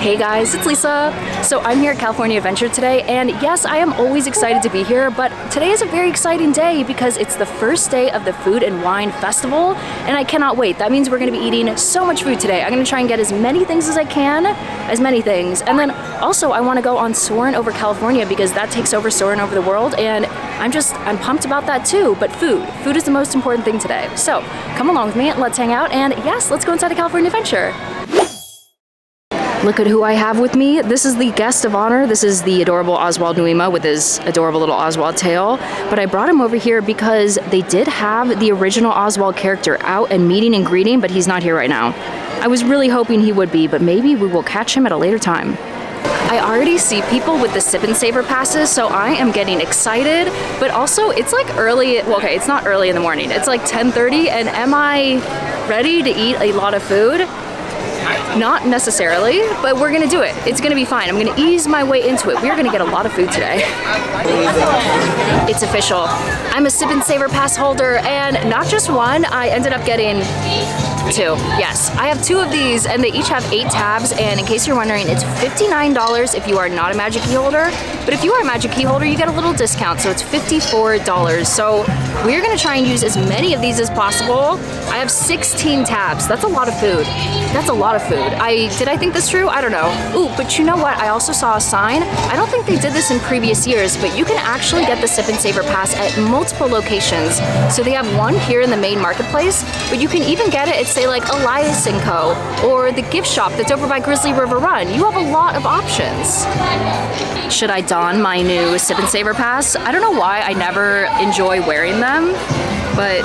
Hey guys, it's Lisa. So I'm here at California Adventure today, and yes, I am always excited to be here, but today is a very exciting day because it's the first day of the Food and Wine Festival, and I cannot wait. That means we're gonna be eating so much food today. I'm gonna try and get as many things as I can, and then also I wanna go on Soarin over California because that takes over Soarin over the world, and I'm pumped about that too, but food is the most important thing today. So come along with me, let's hang out, and yes, let's go inside a California Adventure. Look at who I have with me. This is the guest of honor. This is the adorable Oswald Nuima with his adorable little Oswald tail. But I brought him over here because they did have the original Oswald character out and meeting and greeting, but he's not here right now. I was really hoping he would be, but maybe we will catch him at a later time. I already see people with the Sip and Savor passes, so I am getting excited, but also it's like early, well, okay, it's not early in the morning. It's like 10:30, and am I ready to eat a lot of food? Not necessarily, but we're gonna do it. It's gonna be fine. I'm gonna ease my way into it. We're gonna get a lot of food today. It's official. I'm a Sip and Savor Pass holder, and not just one, I ended up getting 2. Yes, I have 2 of these, and they each have 8 tabs, and in case you're wondering, it's $59 if you are not a Magic Key holder, but if you are a Magic Key holder, you get a little discount, so it's $54. So we're gonna try and use as many of these as possible. I have 16 tabs. That's a lot of food. That's a lot of food. Did I think this through? I don't know. Ooh, but you know what? I also saw a sign. I don't think they did this in previous years, but you can actually get the Sip and Savor Pass at multiple locations. So they have one here in the main marketplace, but you can even get it at, say, like Elias & Co. or the gift shop that's over by Grizzly River Run. You have a lot of options. Should I don my new Sip and Savor Pass? I don't know why I never enjoy wearing them, but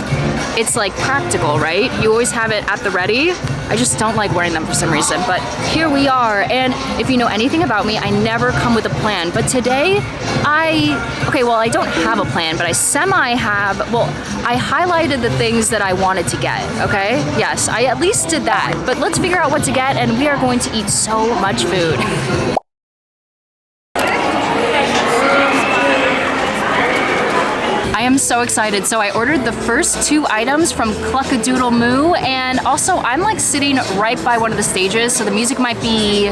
it's like practical, right? You always have it at the ready. I just don't like wearing them for some reason, but here we are. And if you know anything about me, I never come with a plan. But today, I don't have a plan, but I highlighted the things that I wanted to get, okay? Yes, I at least did that. But let's figure out what to get, and we are going to eat so much food. I am so excited. So I ordered the first 2 items from Cluck Doodle Moo, and also I'm like sitting right by one of the stages, so the music might be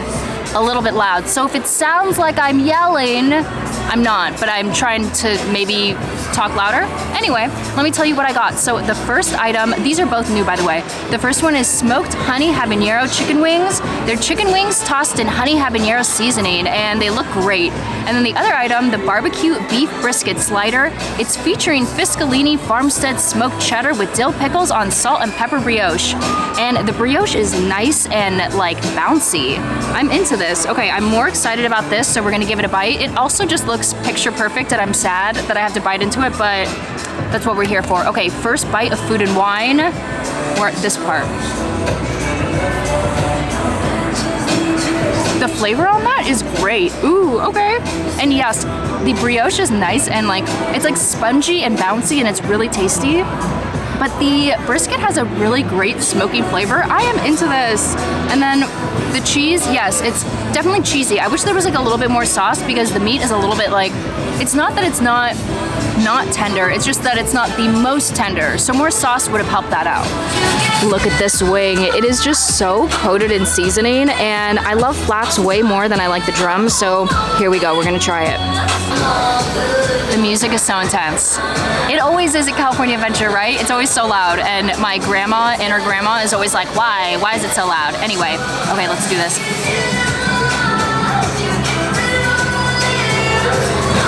a little bit loud. So if it sounds like I'm yelling, I'm not, but I'm trying to maybe talk louder. Anyway, let me tell you what I got. So the first item, these are both new by the way. The first one is smoked honey habanero chicken wings. They're chicken wings tossed in honey habanero seasoning, and they look great. And then the other item, the barbecue beef brisket slider. It's featuring Fiscalini Farmstead smoked cheddar with dill pickles on salt and pepper brioche. And the brioche is nice and like bouncy. I'm into this. Okay, I'm more excited about this, so we're gonna give it a bite. It also just looks picture perfect, and I'm sad that I have to bite into it, but that's what we're here for. Okay, first bite of food and wine. We're at this part. The flavor on that is great. Ooh, okay. And yes, the brioche is nice and like, it's like spongy and bouncy, and it's really tasty. But the brisket has a really great smoky flavor. I am into this. And then the cheese, yes, it's definitely cheesy. I wish there was like a little bit more sauce because the meat is a little bit like, it's not that it's not tender, it's just that it's not the most tender. So more sauce would have helped that out. Look at this wing. It is just so coated in seasoning, and I love flats way more than I like the drums, so here we go, we're gonna try it. The music is so intense. It always is at California Adventure, right? It's always so loud, and my grandma, inner grandma, is always like, why? Why is it so loud? Anyway, okay, let's do this.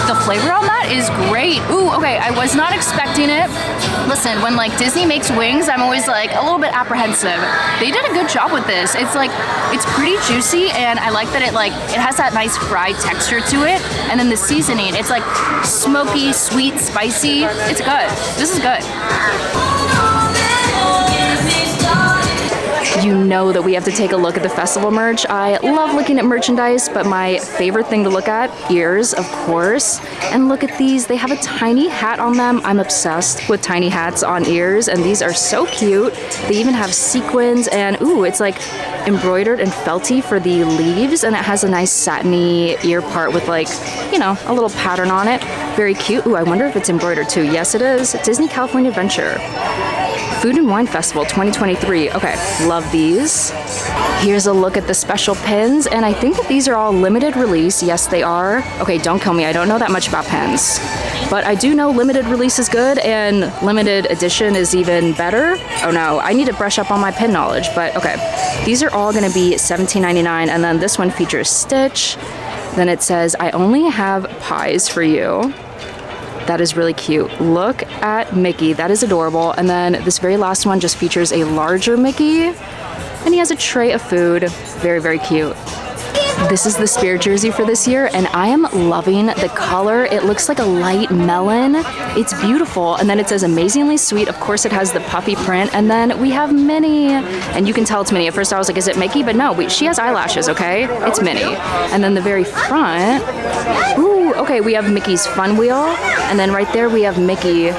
The flavor on that is great. Ooh, okay, I was not expecting it. Listen, when like Disney makes wings, I'm always like a little bit apprehensive. They did a good job with this. It's like, it's pretty juicy, and I like that it has that nice fried texture to it. And then the seasoning, it's like smoky, sweet, spicy. It's good. This is good. You know that we have to take a look at the festival merch. I love looking at merchandise, but my favorite thing to look at, ears, of course. And look at these, they have a tiny hat on them. I'm obsessed with tiny hats on ears, and these are so cute. They even have sequins, and ooh, it's like embroidered and felty for the leaves, and it has a nice satiny ear part with like, you know, a little pattern on it. Very cute. Ooh, I wonder if it's embroidered too. Yes, it is. Disney California Adventure. Food and Wine Festival 2023. Okay, love these. Here's a look at the special pins, and I think that these are all limited release. Yes, they are. Okay, don't kill me. I don't know that much about pens, but I do know limited release is good and limited edition is even better. Oh no, I need to brush up on my pen knowledge, but okay. These are all gonna be $17.99, and then this one features Stitch. Then it says, I only have pies for you. That is really cute. Look at Mickey, that is adorable. And then this very last one just features a larger Mickey, and he has a tray of food. Very, very cute. This is the Spirit jersey for this year, and I am loving the color. It looks like a light melon. It's beautiful. And then it says amazingly sweet. Of course, it has the puffy print. And then we have Minnie, and you can tell it's Minnie. At first I was like, is it Mickey? But no, she has eyelashes, okay? It's Minnie. And then the very front, ooh, okay, we have Mickey's Fun Wheel. And then right there we have Mickey.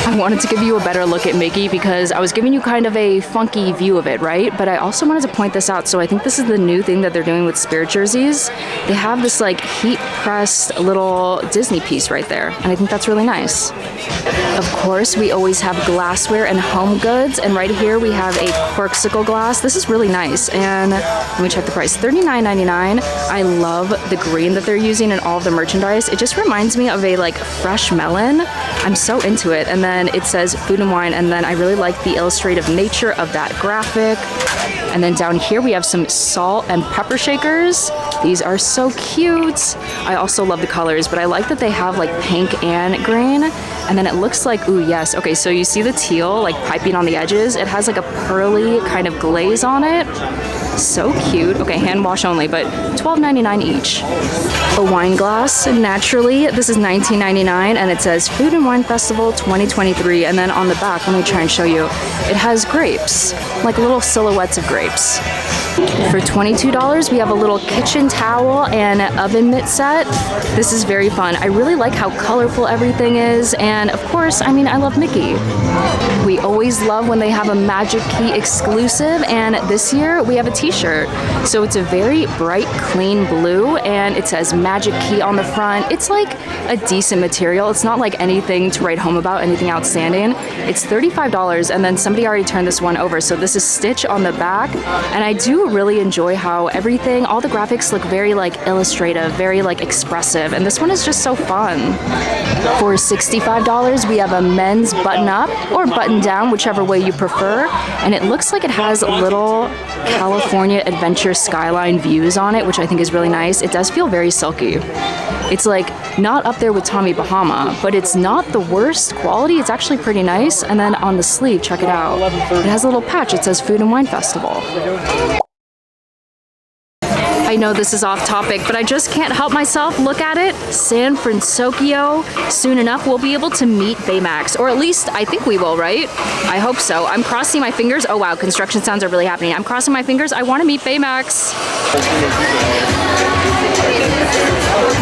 I wanted to give you a better look at Mickey because I was giving you kind of a funky view of it, right? But I also wanted to point this out. So I think this is the new thing that they're doing with Spirit jerseys. They have this like heat pressed little Disney piece right there. And I think that's really nice. Of course, we always have glassware and home goods. And right here we have a Corksicle glass. This is really nice. And let me check the price, $39.99. I love the green that they're using in all of the merchandise. It just reminds me of a like fresh melon. I'm so into it. And then it says food and wine, and then I really like the illustrative nature of that graphic. And then down here we have some salt and pepper shakers. These are so cute. I also love the colors, but I like that they have like pink and green. And then it looks like, ooh, yes. Okay, so you see the teal like piping on the edges. It has like a pearly kind of glaze on it. So cute. Okay, hand wash only, but $12.99 each. A wine glass, naturally, this is $19.99, and it says Food and Wine Festival 2023. And then on the back, let me try and show you, it has grapes, like little silhouettes of grapes. For $22, we have a little kitchen towel and oven mitt set. This is very fun. I really like how colorful everything is, and of course, I mean, I love Mickey. We always love when they have a Magic Key exclusive, and this year we have a t-shirt. So it's a very bright, clean blue, and it says Magic Key on the front. It's like a decent material. It's not like anything to write home about, anything outstanding. It's $35, and then somebody already turned this one over. So this is Stitch on the back, and I do really enjoy how everything, all the graphics look very like illustrative, very like expressive, and this one is just so fun. For $65, we have a men's button up or button down, whichever way you prefer, and it looks like it has little California adventure skyline views on it, which I think is really nice. It does feel very silky. It's like not up there with Tommy Bahama, but it's not the worst quality. It's actually pretty nice. And then on the sleeve, check it out. It has a little patch. It says Food and Wine Festival. I know this is off topic, but I just can't help myself. Look at it. San Francisco. Soon enough, we'll be able to meet Baymax, or at least I think we will, right? I hope so. I'm crossing my fingers. Oh wow, construction sounds are really happening. I'm crossing my fingers. I want to meet Baymax.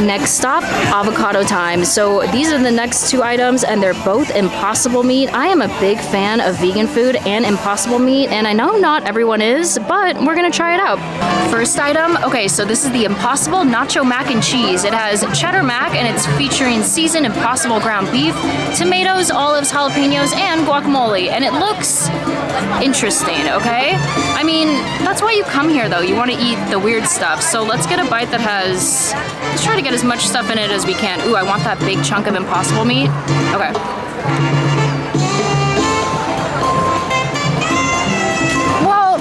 Next stop, avocado time. So these are the next two items, and they're both Impossible meat. I am a big fan of vegan food and Impossible meat, and I know not everyone is, but we're gonna try it out. First item, okay, so this is the Impossible Nacho Mac and Cheese. It has cheddar mac, and it's featuring seasoned Impossible ground beef, tomatoes, olives, jalapenos, and guacamole, and it looks interesting, okay? I mean, that's why you come here though. You want to eat the weird stuff. So let's get a bite that has, let's try to get as much stuff in it as we can. Ooh, I want that big chunk of Impossible meat. Okay. Well,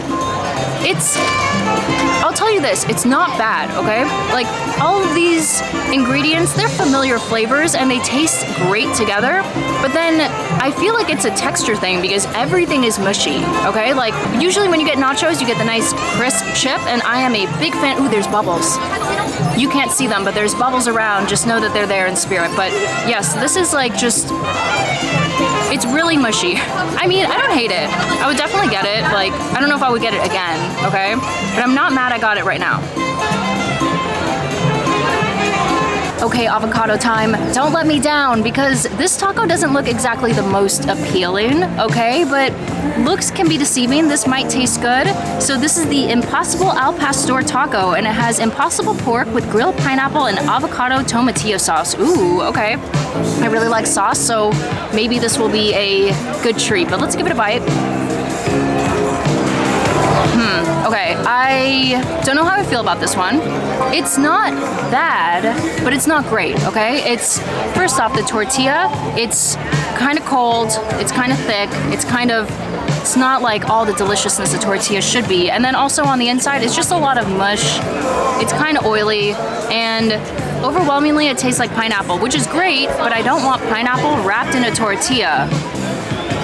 I'll tell you this, it's not bad, okay? Like, all of these ingredients, they're familiar flavors and they taste great together, but then I feel like it's a texture thing because everything is mushy, okay? Like, usually when you get nachos, you get the nice crisp chip, and I am a big fan. Ooh, there's bubbles. You can't see them, but there's bubbles around. Just know that they're there in spirit. But yes, this is like just, it's really mushy. I mean, I don't hate it. I would definitely get it. Like, I don't know if I would get it again, okay? But I'm not mad I got it right now. Okay, avocado time. Don't let me down, because this taco doesn't look exactly the most appealing, okay? But looks can be deceiving. This might taste good. So this is the Impossible Al Pastor taco, and it has Impossible pork with grilled pineapple and avocado tomatillo sauce. Ooh, okay. I really like sauce, so maybe this will be a good treat, but let's give it a bite. Okay, I don't know how I feel about this one. It's not bad, but it's not great, okay? It's, first off, the tortilla, it's kind of cold, it's kind of thick, it's not like all the deliciousness a tortilla should be. And then also on the inside, it's just a lot of mush. It's kind of oily, and overwhelmingly it tastes like pineapple, which is great, but I don't want pineapple wrapped in a tortilla.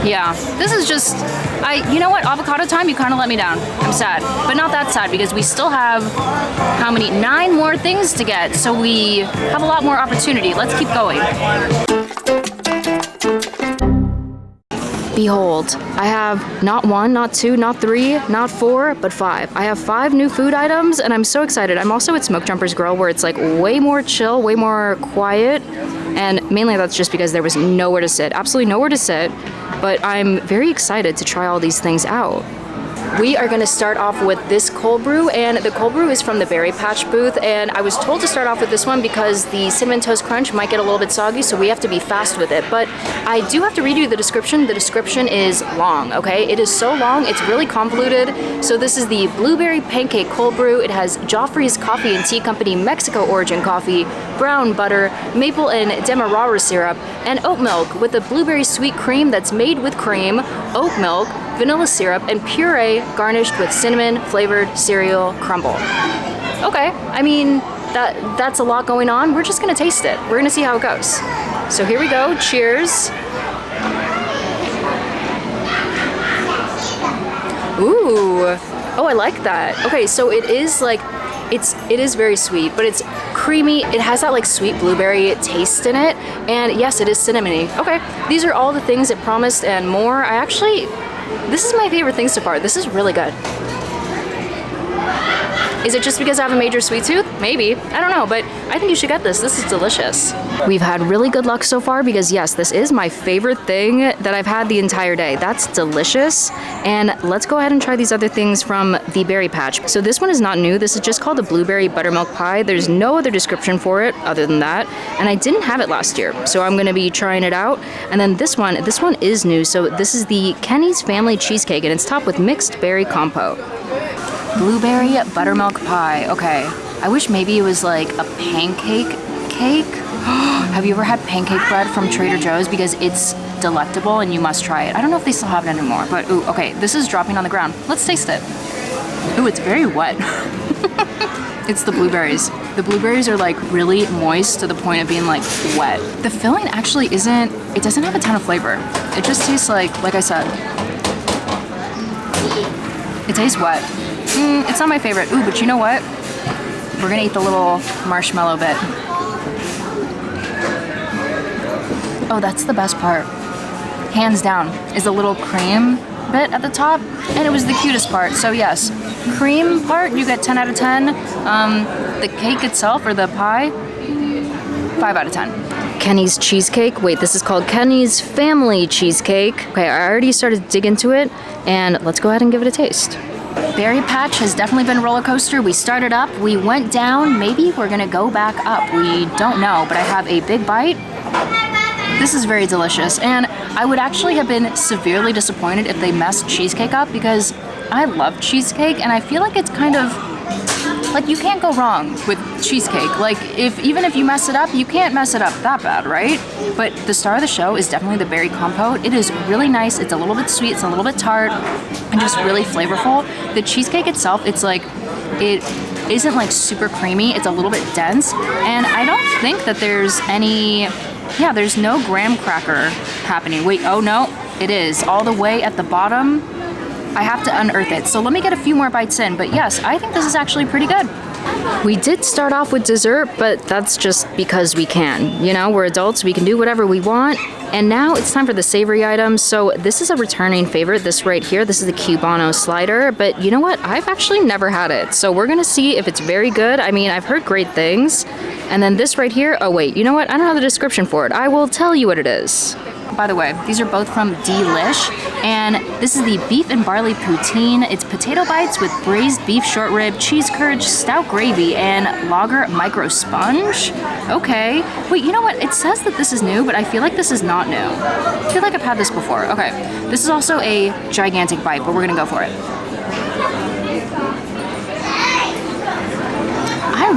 Yeah, this is just, you know what, avocado time, you kind of let me down. I'm sad, but not that sad because we still have, how many, 9 more things to get, so we have a lot more opportunity. Let's keep going. Behold, I have not 1, not 2, not 3, not 4, but 5. I have 5 new food items and I'm so excited. I'm also at Smoke Jumper's Grill where it's like way more chill, way more quiet. And mainly that's just because there was nowhere to sit, absolutely nowhere to sit. But I'm very excited to try all these things out. We are gonna start off with this cold brew, and the cold brew is from the Berry Patch booth, and I was told to start off with this one because the Cinnamon Toast Crunch might get a little bit soggy, so we have to be fast with it. But I do have to read you the description. The description is long, okay? It is so long, it's really convoluted. So this is the Blueberry Pancake Cold Brew. It has Joffrey's Coffee and Tea Company Mexico origin coffee, brown butter, maple and demerara syrup, and oat milk with a blueberry sweet cream that's made with cream, oat milk, vanilla syrup, and puree garnished with cinnamon flavored cereal crumble. Okay, I mean, that's a lot going on. We're just gonna taste it. We're gonna see how it goes. So here we go, cheers. Ooh, oh, I like that. Okay, so it is like, it is very sweet, but it's creamy. It has that like sweet blueberry taste in it. And yes, it is cinnamony. Okay, these are all the things it promised and more. This is my favorite thing so far. This is really good. Is it just because I have a major sweet tooth? Maybe. I don't know, but I think you should get this. This is delicious. We've had really good luck so far because yes, this is my favorite thing that I've had the entire day. That's delicious. And let's go ahead and try these other things from the Berry Patch. So this one is not new. This is just called the Blueberry Buttermilk Pie. There's no other description for it other than that. And I didn't have it last year, so I'm gonna be trying it out. And then this one is new. So this is the Kenny's Family Cheesecake, and it's topped with mixed berry compote. Blueberry buttermilk pie. Okay, I wish maybe it was like a pancake cake. Have you ever had pancake bread from Trader Joe's? Because it's delectable and you must try it. I don't know if they still have it anymore, but ooh, okay, this is dropping on the ground. Let's taste it. Ooh, it's very wet. It's the blueberries. The blueberries are like really moist to the point of being like wet. The filling actually it doesn't have a ton of flavor. It just tastes like I said, it tastes wet. It's not my favorite. Ooh, but you know what? We're gonna eat the little marshmallow bit. Oh, that's the best part. Hands down, is the little cream bit at the top, and it was the cutest part. So yes, cream part, you get 10 out of 10. The cake itself, or the pie, 5 out of 10. Kenny's Cheesecake. Wait, this is called Kenny's Family Cheesecake. Okay, I already started to dig into it, and let's go ahead and give it a taste. Berry Patch has definitely been a roller coaster. We started up, we went down, maybe we're gonna go back up. We don't know, but I have a big bite. This is very delicious, and I would actually have been severely disappointed if they messed cheesecake up because I love cheesecake, and I feel like it's kind of, like you can't go wrong with cheesecake. Like even if you mess it up, you can't mess it up that bad, right? But the star of the show is definitely the berry compote. It is really nice. It's a little bit sweet, it's a little bit tart, and just really flavorful. The cheesecake itself, it's like, it isn't like super creamy. It's a little bit dense, and I don't think that there's there's no graham cracker happening. Wait, oh no, it is all the way at the bottom. I have to unearth it. So let me get a few more bites in, but yes, I think this is actually pretty good. We did start off with dessert, but that's just because we can. You know, we're adults, we can do whatever we want. And now it's time for the savory items. So this is a returning favorite, this right here. This is the Cubano slider, but you know what? I've actually never had it. So we're gonna see if it's very good. I mean, I've heard great things. And then this right here, oh wait, you know what? I don't have the description for it. I will tell you what it is. By the way, these are both from D-Lish, and this is the beef and barley poutine. It's potato bites with braised beef short rib, cheese curd, stout gravy, and lager micro sponge. Okay. Wait, you know what? It says that this is new, but I feel like this is not new. I feel like I've had this before. Okay. This is also a gigantic bite, but we're gonna go for it.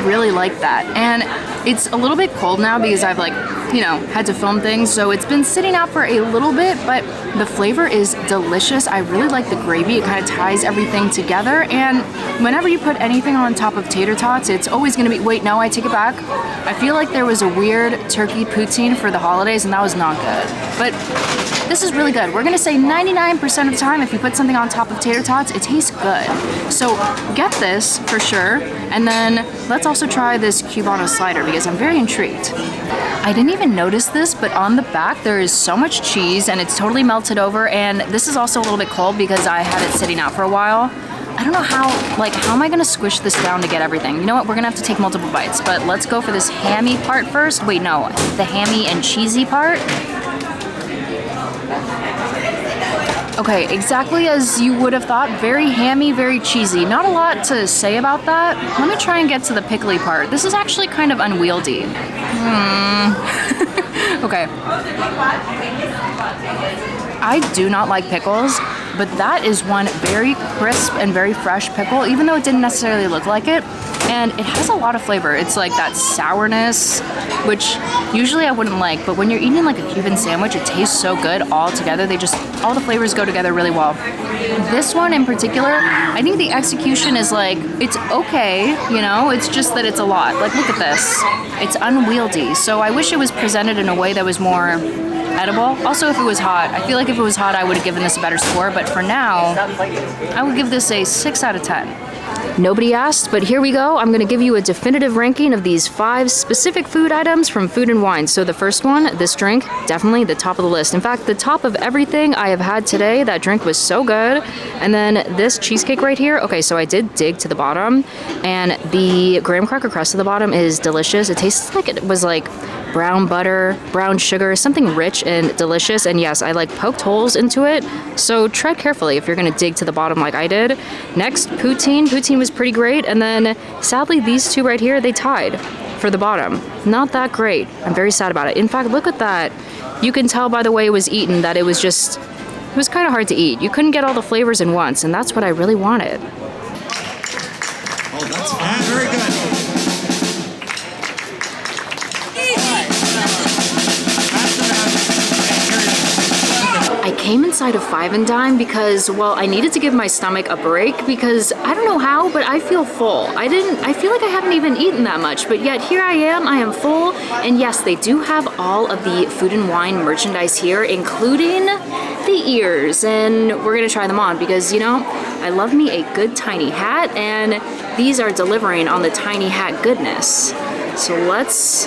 really like that. And it's a little bit cold now because I've like, you know, had to film things, so it's been sitting out for a little bit, but the flavor is delicious. I really like the gravy. It kind of ties everything together, and whenever you put anything on top of tater tots, it's always gonna be, wait, no, I take it back. I feel like there was a weird turkey poutine for the holidays, and that was not good. But this is really good. We're gonna say 99% of the time, if you put something on top of tater tots, it tastes good. So get this for sure, and then let's also try this Cubano slider because I'm very intrigued. I didn't even notice this, but on the back there is so much cheese and it's totally melted over, and this is also a little bit cold because I had it sitting out for a while. I don't know how am I gonna squish this down to get everything? You know what, we're gonna have to take multiple bites, but let's go for this hammy part first. Wait, no, the hammy and cheesy part. Okay, exactly as you would have thought. Very hammy, very cheesy. Not a lot to say about that. Let me try and get to the pickly part. This is actually kind of unwieldy. Okay. I do not like pickles, but that is one very crisp and very fresh pickle, even though it didn't necessarily look like it. And it has a lot of flavor. It's like that sourness, which usually I wouldn't like, but when you're eating like a Cuban sandwich, it tastes so good all together. All the flavors go together really well. This one in particular, I think the execution is like, it's okay, you know, it's just that it's a lot. Like, look at this. It's unwieldy. So I wish it was presented in a way that was more edible. Also, if it was hot, I feel like if it was hot, I would have given this a better score, but for now, I would give this a 6 out of 10. Nobody asked, but here we go. I'm gonna give you a definitive ranking of these 5 specific food items from Food and Wine. So the first one, this drink, definitely the top of the list. In fact, the top of everything I have had today. That drink was so good. And then this cheesecake right here. Okay, so I did dig to the bottom, and the graham cracker crust at the bottom is delicious. It tastes like it was like brown butter, brown sugar, something rich and delicious. And yes, I like poked holes into it, so tread carefully if you're gonna dig to the bottom like I did. Next, poutine. Poutine was pretty great, and then sadly these two right here, they tied for the bottom. Not that great. I'm very sad about it. In fact, look at that. You can tell by the way it was eaten that it was kind of hard to eat. You couldn't get all the flavors in once, and that's what I really wanted. Oh, that's fine. Very good. I came inside of Five and Dime because, well, I needed to give my stomach a break because I don't know how, but I feel full. I feel like I haven't even eaten that much, but yet here I am full. And yes, they do have all of the Food and Wine merchandise here, including the ears, and we're gonna try them on because, you know, I love me a good tiny hat, and these are delivering on the tiny hat goodness. So let's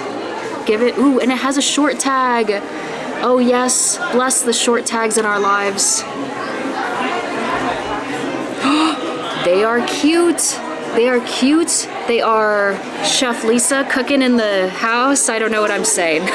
give it, ooh, and it has a short tag. Oh yes, bless the short tags in our lives. They are cute. They are cute. They are Chef Lisa cooking in the house. I don't know what I'm saying.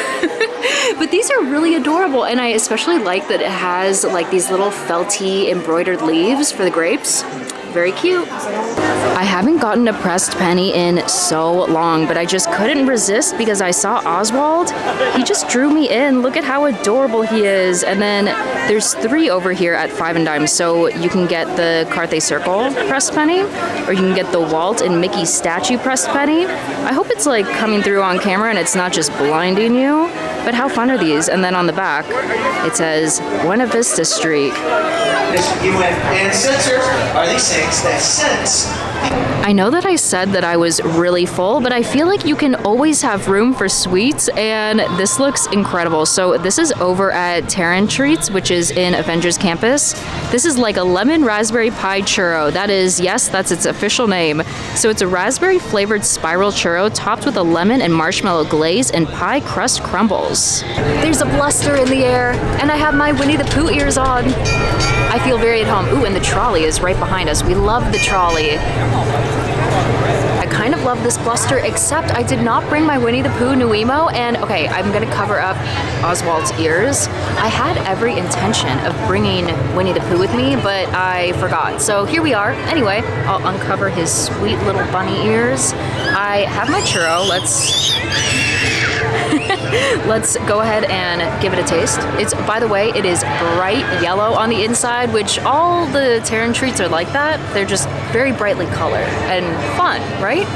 But these are really adorable, and I especially like that it has like these little felty embroidered leaves for the grapes. Very cute. I haven't gotten a pressed penny in so long, but I just couldn't resist because I saw Oswald. He just drew me in. Look at how adorable he is. And then there's 3 over here at Five and Dime. So you can get the Carthay Circle pressed penny, or you can get the Walt and Mickey statue pressed penny. I hope it's like coming through on camera and it's not just blinding you. But how fun are these? And then on the back, it says Buena Vista Street. And sensors are these things that sense. I know that I said that I was really full, but I feel like you can always have room for sweets, and this looks incredible. So this is over at Terran Treats, which is in Avengers Campus. This is like a lemon raspberry pie churro. That is, yes, that's its official name. So it's a raspberry flavored spiral churro topped with a lemon and marshmallow glaze and pie crust crumbles. There's a bluster in the air, and I have my Winnie the Pooh ears on. I feel very at home. Ooh, and the trolley is right behind us. We love the trolley. I kind of love this bluster, except I did not bring my Winnie the Pooh Nuemo, and okay, I'm gonna cover up Oswald's ears. I had every intention of bringing Winnie the Pooh with me, but I forgot. So here we are. Anyway, I'll uncover his sweet little bunny ears. I have my churro. Let's go ahead and give it a taste. By the way, it is bright yellow on the inside, which all the Terran treats are like that. They're just very brightly colored and fun, right?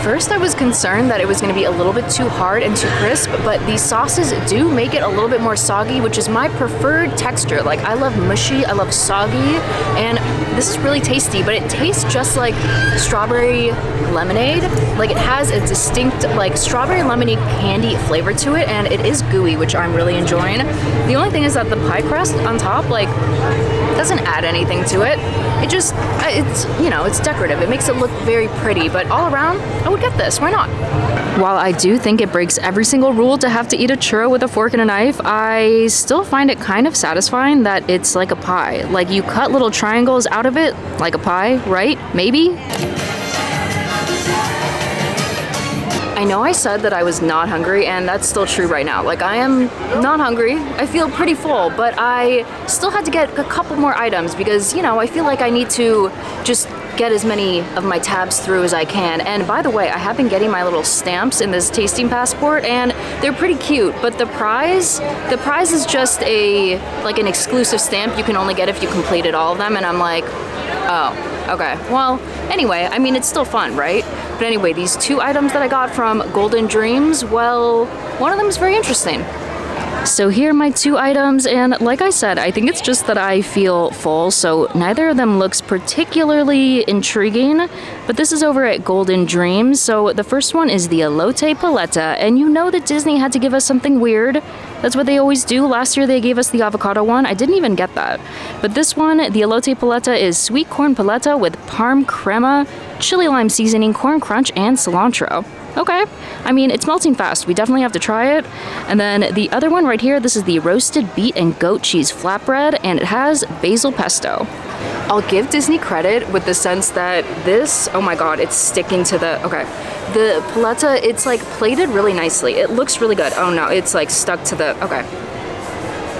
first I was concerned that it was going to be a little bit too hard and too crisp, but these sauces do make it a little bit more soggy, which is my preferred texture. Like, I love mushy, I love soggy, and this is really tasty, but it tastes just like strawberry lemonade. Like, it has a distinct, like, strawberry lemonade candy flavor to it, and it is gooey, which I'm really enjoying. The only thing is that the pie crust on top, like, doesn't add anything to it. It just, it's, you know, it's decorative. It makes it look very pretty, but all around, I would get this. Why not? While I do think it breaks every single rule to have to eat a churro with a fork and a knife, I still find it kind of satisfying that it's like a pie. Like, you cut little triangles out of it, like a pie, right? Maybe? I know I said that I was not hungry, and that's still true right now. Like, I am not hungry. I feel pretty full, but I still had to get a couple more items because, you know, I feel like I need to just get as many of my tabs through as I can. And by the way, I have been getting my little stamps in this tasting passport, and they're pretty cute, but the prize is just like an exclusive stamp you can only get if you completed all of them, and I'm like, oh, okay. Well, anyway, I mean, it's still fun, right? But anyway, these two items that I got from Golden Dreams, well, one of them is very interesting. So here are my two items, and like I said, I think it's just that I feel full, so neither of them looks particularly intriguing, but this is over at Golden Dreams. So the first one is the Elote Paleta, and you know that Disney had to give us something weird. That's what they always do. Last year they gave us the avocado one. I didn't even get that. But this one, the Elote Paleta, is sweet corn paleta with parm crema, chili lime seasoning, corn crunch, and cilantro. Okay, I mean, it's melting fast. We definitely have to try it. And then the other one right here, this is the roasted beet and goat cheese flatbread, and it has basil pesto. I'll give Disney credit with the sense that this, oh my god, it's sticking to the, okay. The paleta, it's like plated really nicely. It looks really good. Oh no, it's like stuck to the, okay.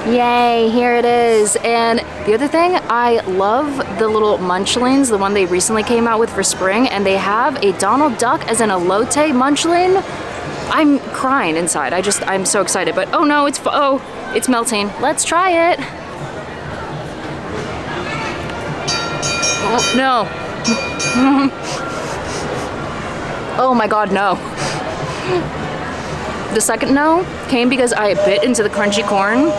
Yay, here it is. And the other thing, I love the little munchlings, the one they recently came out with for spring, and they have a Donald Duck as an elote munchling. I'm crying inside. I'm so excited, but oh no, it's melting. Let's try it. Oh, no. Oh my god, no. The second no came because I bit into the crunchy corn.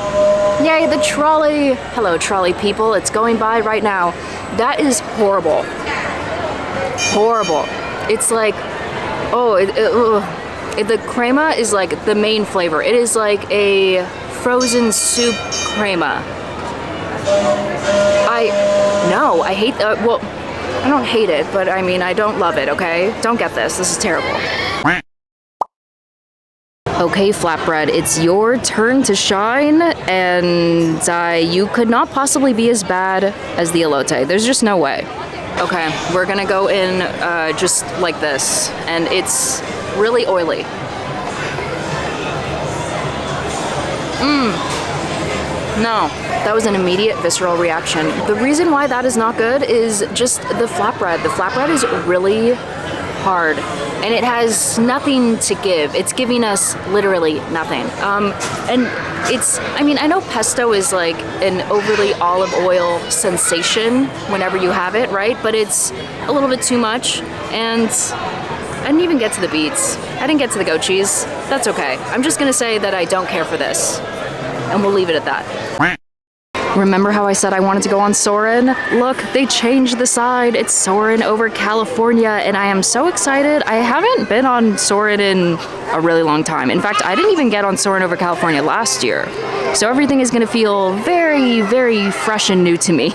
Yay, the trolley! Hello, trolley people. It's going by right now. That is horrible. Horrible. It's like, the crema is like the main flavor. It is like a frozen soup crema. I hate, well, I don't hate it, but I mean, I don't love it, okay? Don't get this. This is terrible. Okay, Flatbread, it's your turn to shine, and you could not possibly be as bad as the elote. There's just no way. Okay, we're gonna go in just like this, and it's really oily. No, that was an immediate visceral reaction. The reason why that is not good is just the flatbread. The flatbread is really hard, and it has nothing to give. It's giving us literally nothing. And it's, I mean, I know pesto is like an overly olive oil sensation whenever you have it, right? But it's a little bit too much, and I didn't even get to the beets. I didn't get to the goat cheese. That's okay. I'm just gonna say that I don't care for this, and we'll leave it at that. Remember how I said I wanted to go on Soarin? Look, they changed the side. It's Soarin over California, and I am so excited. I haven't been on Soarin in a really long time. In fact, I didn't even get on Soarin over California last year. So everything is gonna feel very, very fresh and new to me.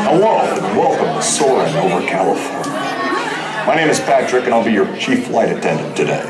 Hello, and welcome to Soarin over California. My name is Patrick, and I'll be your chief flight attendant today.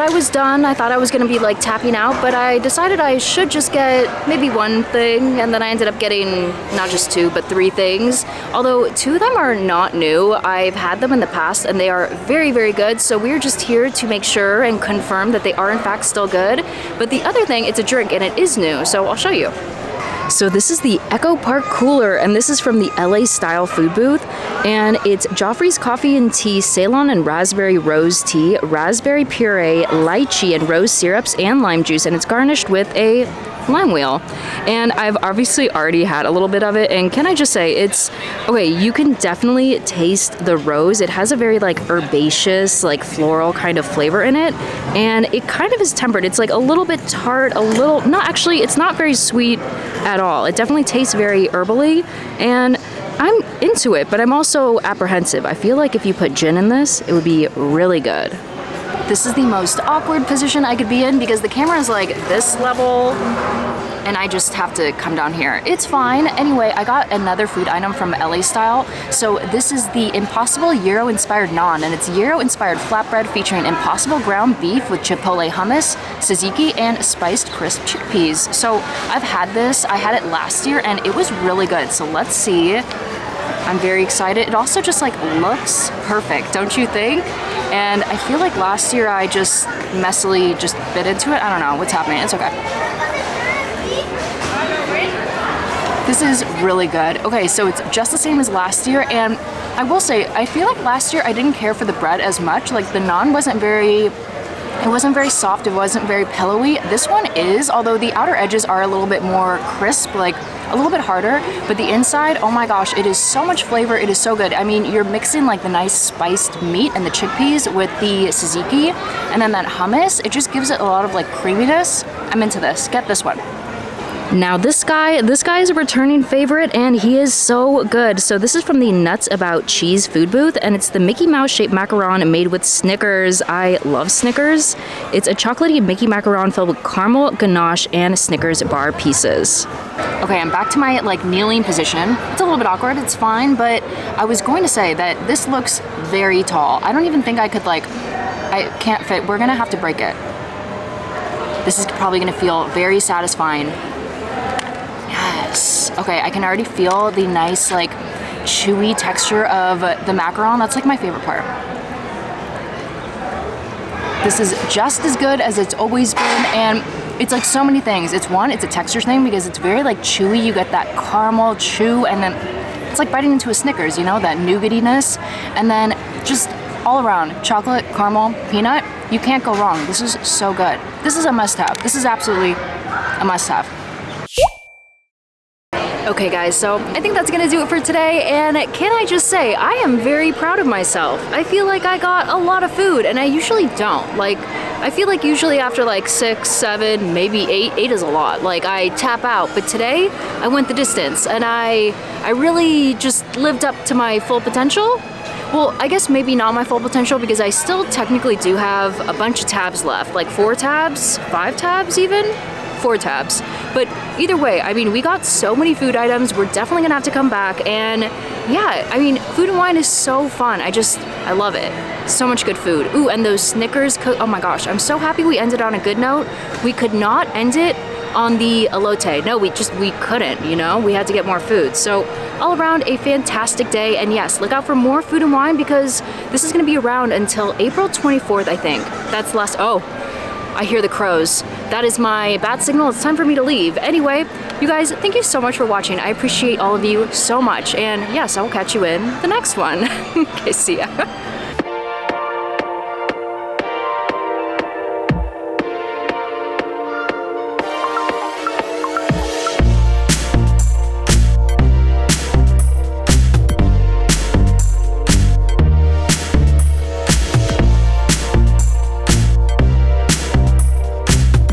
I was done. I thought I was gonna be like tapping out, but I decided I should just get maybe one thing, and then I ended up getting not just 2, but 3 things. Although 2 of them are not new. I've had them in the past and they are very, very good. So we're just here to make sure and confirm that they are in fact still good. But the other thing, it's a drink and it is new, so I'll show you. So this is the Echo Park Cooler, and this is from the LA Style Food Booth, and it's Joffrey's Coffee and Tea, Ceylon and Raspberry Rose Tea, Raspberry Puree, Lychee and Rose Syrups, and Lime Juice, and it's garnished with a lime wheel. And I've obviously already had a little bit of it, and can I just say, it's, okay, you can definitely taste the rose. It has a very like herbaceous, like floral kind of flavor in it, and it kind of is tempered. It's like a little bit tart, a little, not actually, it's not very sweet at all. It definitely tastes very herbally, and I'm into it, but I'm also apprehensive. I feel like if you put gin in this, it would be really good. This is the most awkward position I could be in because the camera is like this level and I just have to come down here. It's fine. Anyway, I got another food item from LA Style. So this is the Impossible Gyro-Inspired Naan, and it's Gyro-Inspired flatbread featuring Impossible ground beef with chipotle hummus, tzatziki, and spiced crisp chickpeas. So I've had this. I had it last year and it was really good. So let's see. I'm very excited. It also just like looks perfect, don't you think? And I feel like last year I just messily just bit into it. I don't know what's happening. It's okay. This is really good. Okay, so it's just the same as last year, and I will say, I feel like last year I didn't care for the bread as much. Like the naan wasn't very soft, it wasn't very pillowy. This one is, although the outer edges are a little bit more crisp, like a little bit harder, but the inside, oh my gosh, it is so much flavor, it is so good. I mean, you're mixing like the nice spiced meat and the chickpeas with the tzatziki, and then that hummus, it just gives it a lot of like creaminess. I'm into this. Get this one. Now this guy is a returning favorite, and he is so good. So this is from the Nuts About Cheese food booth, and it's the Mickey Mouse shaped macaron made with Snickers. I love Snickers. It's a chocolatey Mickey macaron filled with caramel, ganache, and Snickers bar pieces. Okay, I'm back to my like kneeling position. It's a little bit awkward, it's fine, but I was going to say that this looks very tall. I don't even think I could like, I can't fit. We're gonna have to break it. This is probably gonna feel very satisfying. Yes. Okay, I can already feel the nice like chewy texture of the macaron. That's like my favorite part. This is just as good as it's always been, and it's like so many things. It's a texture thing because it's very like chewy. You get that caramel chew, and then it's like biting into a Snickers, you know, that nougatiness, and then just all around chocolate, caramel, peanut. You can't go wrong. This is so good. This is a must-have. This is absolutely a must-have. Okay guys, so I think that's gonna do it for today, and can I just say, I am very proud of myself. I feel like I got a lot of food, and I usually don't. Like, I feel like usually after like 6, 7, maybe 8 is a lot. Like, I tap out, but today I went the distance, and I really just lived up to my full potential. Well, I guess maybe not my full potential because I still technically do have a bunch of tabs left, like 4 tabs, 5 tabs even? 4 tabs. But either way, I mean, we got so many food items. We're definitely gonna have to come back. And yeah, I mean, food and wine is so fun. I love it. So much good food. Ooh, and those Snickers, oh my gosh, I'm so happy we ended on a good note. We could not end it on the elote. No, we couldn't, you know? We had to get more food. So all around a fantastic day. And yes, look out for more food and wine because this is gonna be around until April 24th, I think. That's the last, oh, I hear the crows. That is my bat signal. It's time for me to leave. Anyway, you guys, thank you so much for watching. I appreciate all of you so much. And yes, I will catch you in the next one. Okay, see ya.